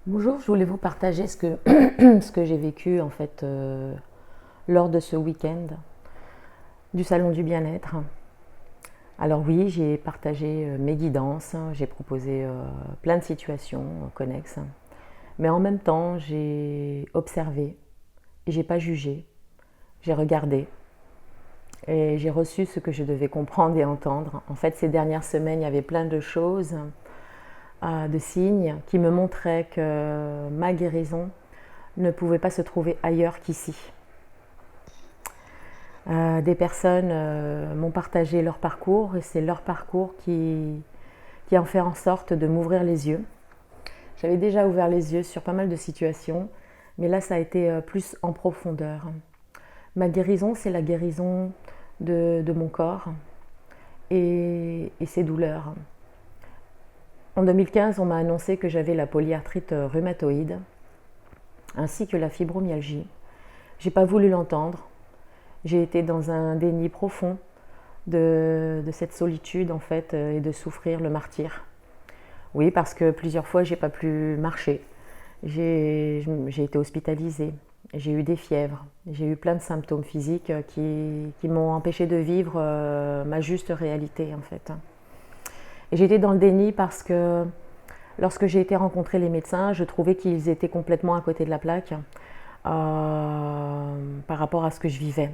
Bonjour, je voulais vous partager ce que j'ai vécu en fait lors de ce week-end du salon du bien-être. Alors oui, j'ai partagé mes guidances, j'ai proposé plein de situations connexes, mais en même temps j'ai observé et j'ai pas jugé, j'ai regardé et j'ai reçu ce que je devais comprendre et entendre. En fait, ces dernières semaines, il y avait plein de choses, de signes qui me montraient que ma guérison ne pouvait pas se trouver ailleurs qu'ici. Des personnes m'ont partagé leur parcours et c'est leur parcours qui a fait en sorte de m'ouvrir les yeux. J'avais déjà ouvert les yeux sur pas mal de situations, mais là ça a été plus en profondeur. Ma guérison, c'est la guérison de mon corps et ses douleurs. En 2015, on m'a annoncé que j'avais la polyarthrite rhumatoïde ainsi que la fibromyalgie. J'ai pas voulu l'entendre. J'ai été dans un déni profond de cette solitude en fait et de souffrir le martyre. Oui, parce que plusieurs fois j'ai pas pu marcher. J'ai été hospitalisée, j'ai eu des fièvres, j'ai eu plein de symptômes physiques qui m'ont empêché de vivre ma juste réalité en fait. Et j'étais dans le déni parce que lorsque j'ai été rencontrer les médecins, je trouvais qu'ils étaient complètement à côté de la plaque par rapport à ce que je vivais.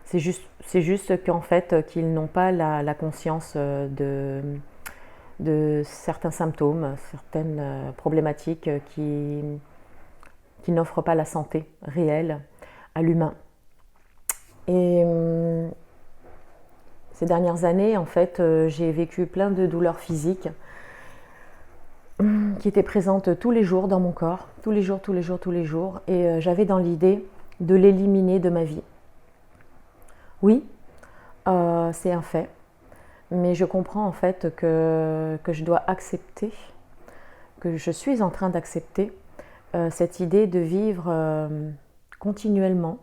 C'est juste qu'en fait, qu'ils n'ont pas la conscience de certains symptômes, certaines problématiques qui n'offrent pas la santé réelle à l'humain. Et ces dernières années, en fait, j'ai vécu plein de douleurs physiques qui étaient présentes tous les jours dans mon corps, tous les jours, tous les jours, tous les jours, et j'avais dans l'idée de l'éliminer de ma vie. Oui, c'est un fait. Mais je comprends en fait que je dois accepter, que je suis en train d'accepter cette idée de vivre continuellement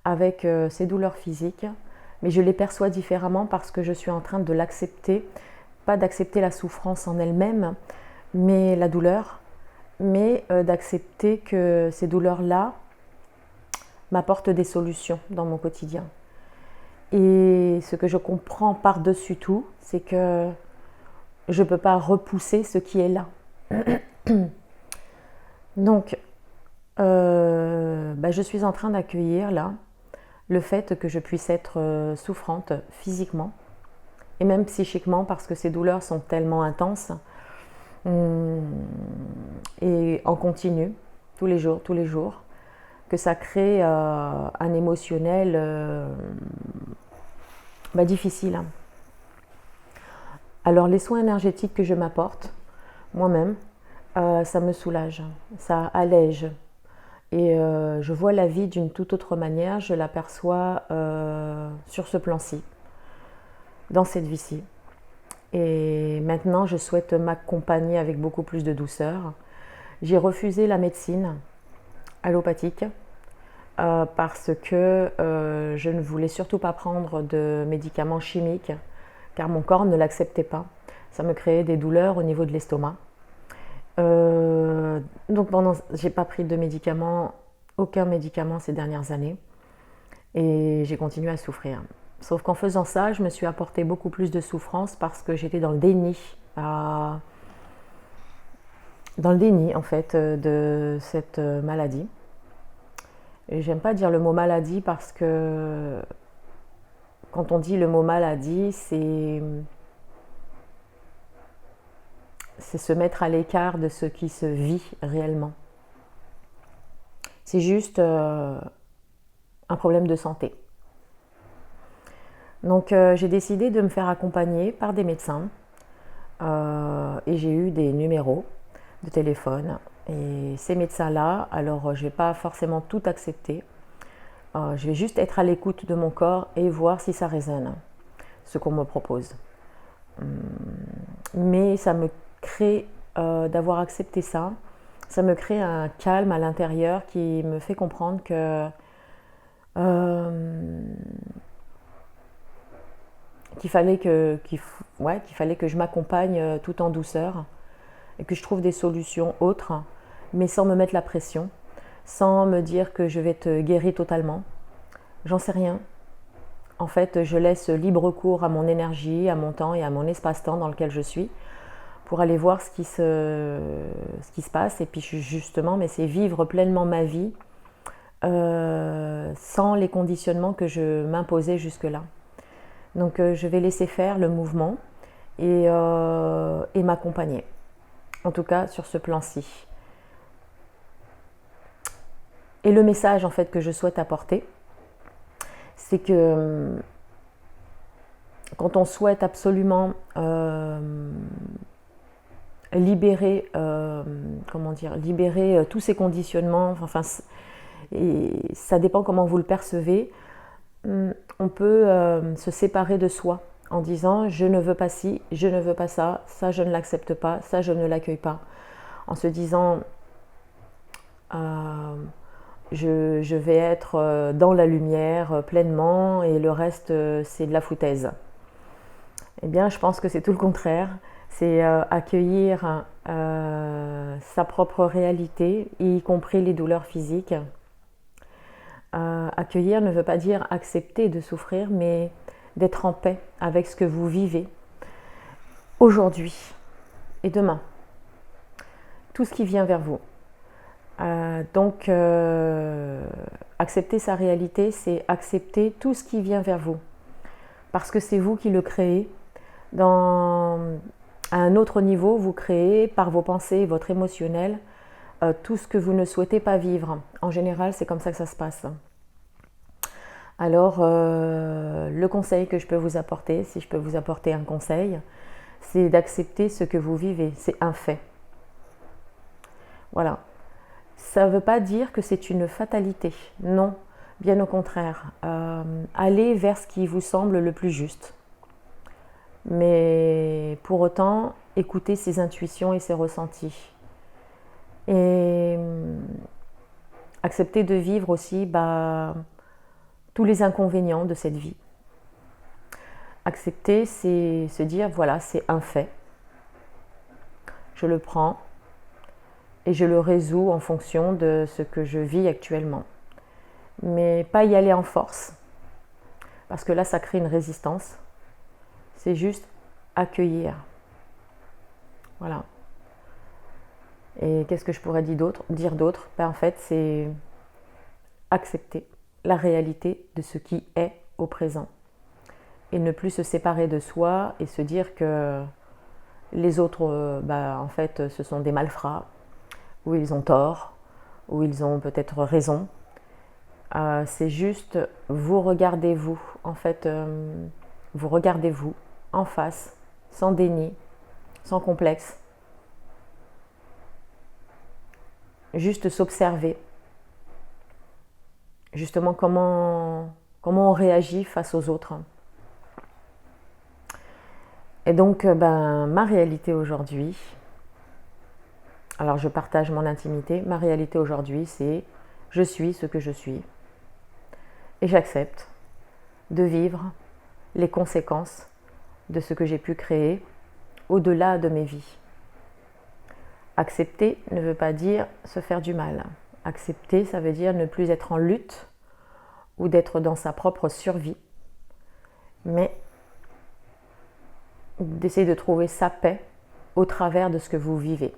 avec ces douleurs physiques, mais je les perçois différemment parce que je suis en train de l'accepter, pas d'accepter la souffrance en elle-même, mais la douleur, mais d'accepter que ces douleurs-là m'apportent des solutions dans mon quotidien. Et ce que je comprends par-dessus tout, c'est que je ne peux pas repousser ce qui est là. Donc, je suis en train d'accueillir là le fait que je puisse être souffrante physiquement et même psychiquement parce que ces douleurs sont tellement intenses et en continu, tous les jours, que ça crée un émotionnel difficile. Alors les soins énergétiques que je m'apporte moi-même, ça me soulage, ça allège. Et je vois la vie d'une toute autre manière, je l'aperçois sur ce plan-ci, dans cette vie-ci. Et maintenant, je souhaite m'accompagner avec beaucoup plus de douceur. J'ai refusé la médecine allopathique parce que je ne voulais surtout pas prendre de médicaments chimiques car mon corps ne l'acceptait pas. Ça me créait des douleurs au niveau de l'estomac. Donc j'ai pas pris de médicaments, aucun médicament ces dernières années, et j'ai continué à souffrir. Sauf qu'en faisant ça, je me suis apporté beaucoup plus de souffrance parce que j'étais dans le déni en fait de cette maladie. Et j'aime pas dire le mot maladie parce que quand on dit le mot maladie, c'est se mettre à l'écart de ce qui se vit réellement. C'est juste un problème de santé. Donc j'ai décidé de me faire accompagner par des médecins et j'ai eu des numéros de téléphone. Et ces médecins-là, alors je ne vais pas forcément tout accepter. Je vais juste être à l'écoute de mon corps et voir si ça résonne, ce qu'on me propose. Mais ça me crée, d'avoir accepté ça, ça me crée un calme à l'intérieur qui me fait comprendre que qu'il fallait que je m'accompagne tout en douceur et que je trouve des solutions autres, mais sans me mettre la pression, sans me dire que je vais être guérie totalement. J'en sais rien. En fait, je laisse libre cours à mon énergie, à mon temps et à mon espace-temps dans lequel je suis pour aller voir ce qui se passe. Et puis justement, mais c'est vivre pleinement ma vie sans les conditionnements que je m'imposais jusque-là. Donc je vais laisser faire le mouvement et m'accompagner. En tout cas, sur ce plan-ci. Et le message en fait que je souhaite apporter, c'est que quand on souhaite absolument libérer tous ces conditionnements, enfin, et ça dépend comment vous le percevez, on peut se séparer de soi en disant je ne veux pas ci, je ne veux pas ça, ça je ne l'accepte pas, ça je ne l'accueille pas, en se disant je vais être dans la lumière pleinement et le reste c'est de la foutaise. Eh bien je pense que c'est tout le contraire, c'est accueillir sa propre réalité, y compris les douleurs physiques. Accueillir ne veut pas dire accepter de souffrir, mais d'être en paix avec ce que vous vivez aujourd'hui et demain. Tout ce qui vient vers vous. Donc, accepter sa réalité, c'est accepter tout ce qui vient vers vous. Parce que c'est vous qui le créez. À un autre niveau, vous créez par vos pensées et votre émotionnel tout ce que vous ne souhaitez pas vivre. En général, c'est comme ça que ça se passe. Alors, le conseil que je peux vous apporter, si je peux vous apporter un conseil, c'est d'accepter ce que vous vivez. C'est un fait. Voilà. Ça ne veut pas dire que c'est une fatalité. Non, bien au contraire. Allez vers ce qui vous semble le plus juste. Mais pour autant, écoutez ses intuitions et ses ressentis. Et acceptez de vivre aussi tous les inconvénients de cette vie. Accepter, c'est se dire, voilà, c'est un fait. Je le prends et je le résous en fonction de ce que je vis actuellement. Mais pas y aller en force, parce que là, ça crée une résistance. C'est juste accueillir. Voilà. Et qu'est-ce que je pourrais dire d'autre? En fait, c'est accepter la réalité de ce qui est au présent. Et ne plus se séparer de soi et se dire que les autres, en fait, ce sont des malfrats, ou ils ont tort, ou ils ont peut-être raison. C'est juste, vous regardez-vous, en fait, vous regardez-vous en face, sans déni, sans complexe. Juste s'observer. Justement, comment on réagit face aux autres. Et donc, ma réalité aujourd'hui, alors je partage mon intimité, ma réalité aujourd'hui, c'est je suis ce que je suis. Et j'accepte de vivre les conséquences de ce que j'ai pu créer au-delà de mes vies. Accepter ne veut pas dire se faire du mal. Accepter, ça veut dire ne plus être en lutte ou d'être dans sa propre survie, mais d'essayer de trouver sa paix au travers de ce que vous vivez.